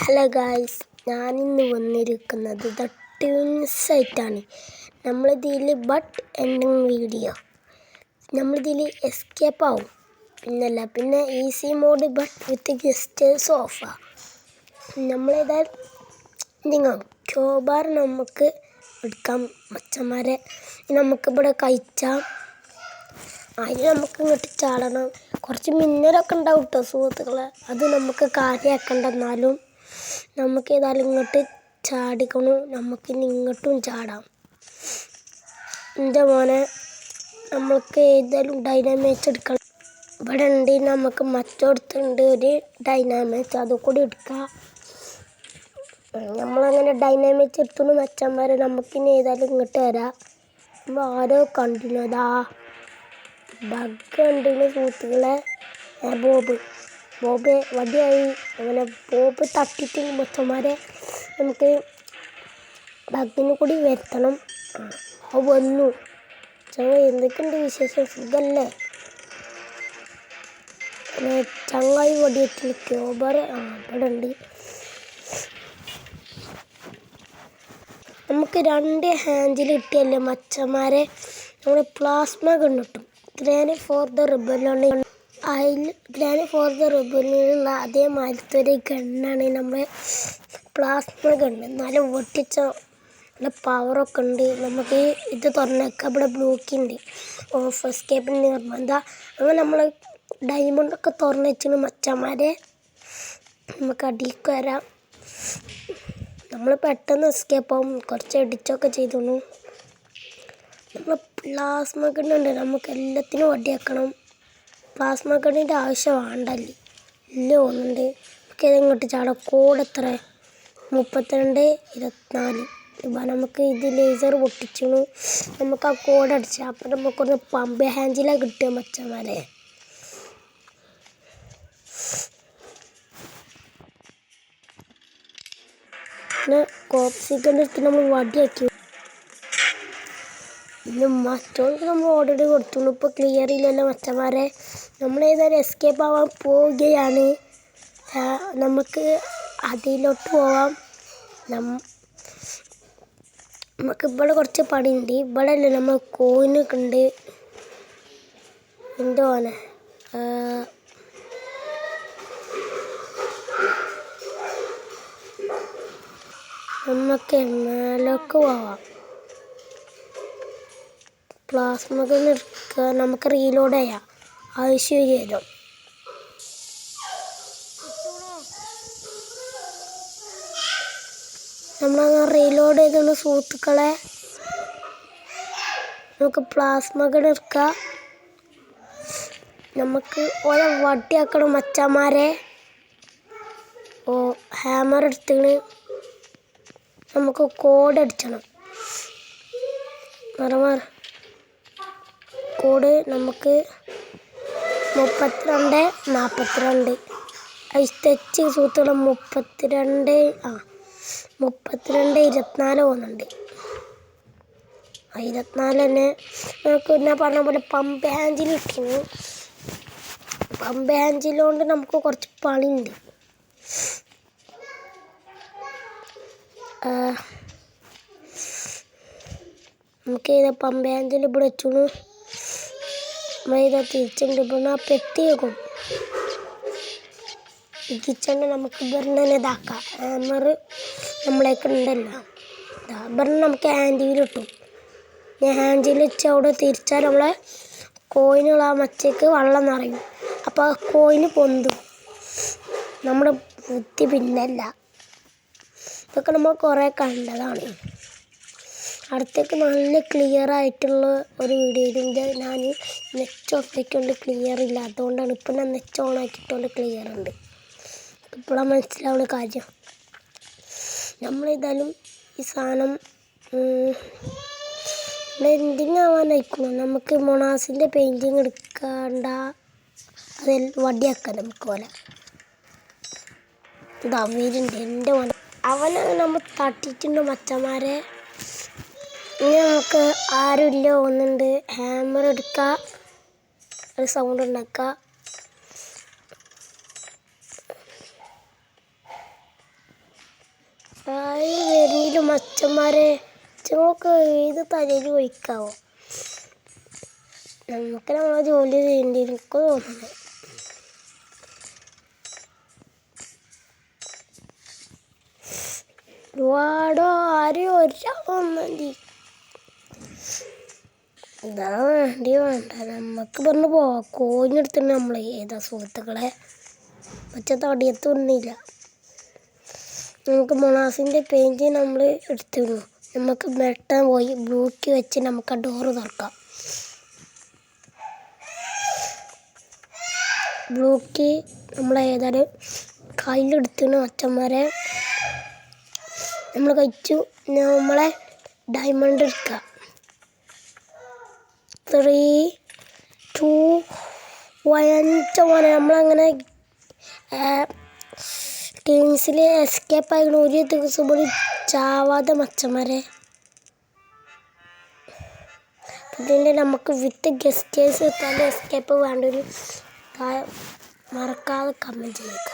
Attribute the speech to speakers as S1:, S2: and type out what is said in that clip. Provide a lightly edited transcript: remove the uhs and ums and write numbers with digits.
S1: Hello guys, ഞാനിന്ന് വന്നിരിക്കുന്നത് twins ആയിട്ടാണ്. നമ്മളിതിൽ ബട്ട് എൻഡിങ് വീഡിയോ, നമ്മളിതിൽ എസ്കേപ്പ് ആവും. പിന്നെ easy mode but with guest sofa. നമ്മളേതായാലും നിങ്ങൾ ചോബാർ നമുക്ക് എടുക്കാം മച്ചന്മാരെ. നമുക്കിവിടെ കഴിച്ചാൽ അതിന് നമുക്ക് ഇങ്ങോട്ട് ചാടണം. കുറച്ച് മിന്നലൊക്കെ ഉണ്ടാവും കേട്ടോ സുഹൃത്തുക്കളെ, അത് നമുക്ക് കാര്യമാക്കണ്ടെന്നാലും നമുക്ക് ഏതായാലും ഇങ്ങോട്ട് ചാടിക്കണം. നമുക്കിനി ഇങ്ങോട്ടും ചാടാം. എൻ്റെ മോനെ, നമുക്ക് ഏതായാലും ഡൈനാമേച്ച് എടുക്കണം. ഇവിടെ ഉണ്ട്, നമുക്ക് മറ്റോടത്തുണ്ട് ഒരു ഡൈനാമേച്ച്, അതും കൂടി എടുക്കാം. നമ്മളങ്ങനെ ഡൈനാമേച്ച് എടുത്തു മച്ചന്മാരെ. നമുക്കിനി ഏതായാലും ഇങ്ങോട്ട് വരാം. നമ്മൾ ആരോ കണ്ടിരുന്നതാ ബഗ് കണ്ടിരുന്ന സുഹൃത്തുക്കളെ. ബോബ് വടിയായി. അങ്ങനെ ബോബ് തട്ടിയിട്ട് മച്ചന്മാരെ നമുക്ക് ബഗിന് കൂടി വരുത്തണം. അത് വന്നു. എന്തൊക്കെയുണ്ട് വിശേഷം? സുഖല്ലേ? ചങ്ങായി വടിയിട്ട് ക്യോബർ ഇവിടെ ഉണ്ട്. നമുക്ക് 2 ഹാൻഡിൽ കിട്ടിയല്ലേ മച്ചന്മാരെ. നമ്മുടെ പ്ലാസ്മ ഗൺ കിട്ടും. ഗ്രാനി ഫോർ ദ റിബലിനുള്ള അതേമാതിരത്തെ ഒരു ഗണ്ണാണ് നമ്മുടെ പ്ലാസ്മ ഗണ്ണ്. എന്നാലും പൊട്ടിച്ച നല്ല പവറൊക്കെ ഉണ്ട്. നമുക്ക് ഇത് തുറന്നേക്കാം. ഇവിടെ ബ്ലോക്കുണ്ട്, ഓഫ് എസ്കേപ്പിന് നിർബന്ധം. അങ്ങനെ നമ്മൾ ഡയമണ്ടൊക്കെ തുറന്ന് വെച്ചിട്ട് മച്ചന്മാരെ നമുക്ക് അടിക്ക് വരാം. നമ്മൾ പെട്ടെന്ന് എസ്കേപ്പ് ആവും. കുറച്ച് അടിച്ചൊക്കെ ചെയ്തോളൂ. നമ്മൾ പ്ലാസ്മ ഗണ്ണുണ്ട്, നമുക്ക് എല്ലാത്തിനും വടിയാക്കണം. പ്ലാസ്മ ഗണ്ണിൻ്റെ ആവശ്യം വേണ്ടല്ലേ, ഇല്ല തോന്നുന്നുണ്ട്. നമുക്ക് ഇങ്ങോട്ട് ചാടാം. കോഡ് എത്ര? 3224. നമുക്ക് ഇത് ലേസർ പൊട്ടിച്ചു. നമുക്ക് ആ കോഡ് അടിച്ചാൽ അപ്പം നമുക്കൊന്ന് പമ്പ് ഹാൻഡിലാണ് കിട്ടുക മച്ചന്മാരെ. പിന്നെ കോപ്സിക്കൻ്റെ അടുത്ത് നമ്മൾ വടിയാക്കി. പിന്നെ മറ്റോൾക്ക് നമ്മൾ ഓൾറെഡി കൊടുത്തു. ഇപ്പോൾ ക്ലിയർ ഇല്ലല്ലോ മച്ചന്മാരെ. നമ്മളേതായാലും എസ്കേപ്പ് ആവാൻ പോവുകയാണ്. നമുക്ക് അതിലോട്ട് പോവാം. നമുക്ക് ഇവിടെ കുറച്ച് പണിയുണ്ട്. ഇവിടെ അല്ലേ നമ്മൾ കോയിനൊക്കെ ഉണ്ട്. എന്തോ ആണ് നമുക്ക് മേലൊക്കെ പോവാം. പ്ലാസ്മ ഗൺ എടുക്കുക. നമുക്ക് റീലോഡ് ചെയ്യാം. ആവശ്യം വരും. നമ്മളങ്ങനെ റീലോഡ് ചെയ്തുള്ള സുഹൃത്തുക്കളെ. നമുക്ക് പ്ലാസ്മ ഗൺ എടുക്കാം. നമുക്ക് ഓരോ വടിയാക്കണം മച്ചന്മാരെ. ഹാമർ എടുത്തിന് നമുക്ക് കോഡ് അടിച്ചണം. കോഡ് നമുക്ക് 3242. തെച്ച് സുഹൃത്തുക്കളെ. 3224 പോകുന്നുണ്ട്. 24 തന്നെ. നമുക്ക് ഞാൻ പറഞ്ഞ പോലെ പമ്പ് ഹാൻഡിൽ കിട്ടിയിരുന്നു. പമ്പ് ഹാൻഡിലുകൊണ്ട് നമുക്ക് കുറച്ച് പണിയുണ്ട്. നമുക്ക് ഇത് പമ്പ് ഹാൻഡിൽ ഇവിടെ വെച്ചു. നമ്മളിത് തിരിച്ചുണ്ട്. ഇവിടെ പെട്ടി വെക്കും. ഈ കിച്ചണിൽ നമുക്ക് ഇവരിനെ ഇതാക്കാം. ഹാമർ നമ്മളേക്ക് ഉണ്ടല്ലോ. ഇവരിനെ നമുക്ക് ഹാൻഡിൽ കിട്ടും. ഞാൻ ഹാൻഡിൽ വെച്ച് അവിടെ തിരിച്ചാൽ നമ്മളെ കോയിനുള്ള ആ മച്ചയ്ക്ക് വെള്ളം നിറയും. അപ്പോൾ ആ കോയിന് പൊന്തും. നമ്മുടെ ബുദ്ധി പിന്നല്ല. ഇതൊക്കെ നമ്മൾ കുറേ കണ്ടതാണ്. അടുത്തേക്ക് നല്ല ക്ലിയർ ആയിട്ടുള്ള ഒരു വീഡിയോയിൻ്റെ ഞാൻ നെറ്റ് ഓഫ് ആക്കിക്കൊണ്ട് ക്ലിയർ ഇല്ല. അതുകൊണ്ടാണ് ഇപ്പം ഞാൻ നെറ്റ് ഓൺ ആക്കിയിട്ടുകൊണ്ട് ക്ലിയർ ഉണ്ട്. ഇപ്പോഴാണ് മനസ്സിലാവുന്ന കാര്യം. നമ്മളേതായാലും ഈ സാധനം എൻഡിങ് ആവാനായിരിക്കണം. നമുക്ക് മൊണാസിൻ്റെ പെയിൻറ്റിങ് എടുക്കണ്ട, അതിൽ വടിയാക്കാം നമുക്ക് പോലെ. ഇത് അവരുണ്ട് എൻ്റെ മോനെ. അവനെ നമ്മൾ തട്ടിയിട്ടുണ്ട് മച്ചന്മാരെ. ഇനി നമുക്ക് ആരുമില്ല ഒന്നുണ്ട്. ഹാമർ എടുക്കുക, ഒരു സൗണ്ട് ഉണ്ടാക്കുക. ആയി വരുന്നില്ല മച്ചന്മാരെ. അച്ഛനൊക്കെ ഏത് തലയിൽ ഒഴിക്കാവോ? നമുക്ക് നമ്മളെ ജോലി ചെയ്യേണ്ടി എനിക്ക് തോന്നുന്നത്. ഒരുപാടോ ആരെയും ഒരാൾ മതി. ഇതാ വേണ്ട നമുക്ക് പറഞ്ഞു പോവാം. കോഞ്ഞെടുത്തിട്ട് നമ്മൾ ഏതാ സുഹൃത്തുക്കളെ മറ്റേ തടിയത്തൊന്നുമില്ല. നമുക്ക് മൊണാസിൻ്റെ പെയിൻറ്റ് നമ്മൾ എടുത്തിരുന്നു. നമുക്ക് വെട്ടാൻ പോയി ബ്ലൂക്ക് വെച്ച് നമുക്ക് ആ ഡോറ് തുറക്കാം. ബ്ലൂക്ക് നമ്മൾ ഏതായാലും കയ്യിലെടുത്തിന് അച്ഛന്മാരെ നമ്മൾ കഴിച്ചു. നമ്മളെ ഡയമണ്ട് എടുക്കുക. 3, 2, 1 നമ്മളങ്ങനെ ടീംസിൽ എസ്കേപ്പ് ആയിരുന്നു. ഒരു ദിവസം കൂടി ചാവാതെ മച്ചന്മാരെ. ഇതിൻ്റെ നമുക്ക് വിത്ത് ഗസ്റ്റേഴ്സ് എത്താതെ എസ്കേപ്പ് വേണ്ട ഒരു മറക്കാതെ കമൻറ്റ് ചെയ്യുക.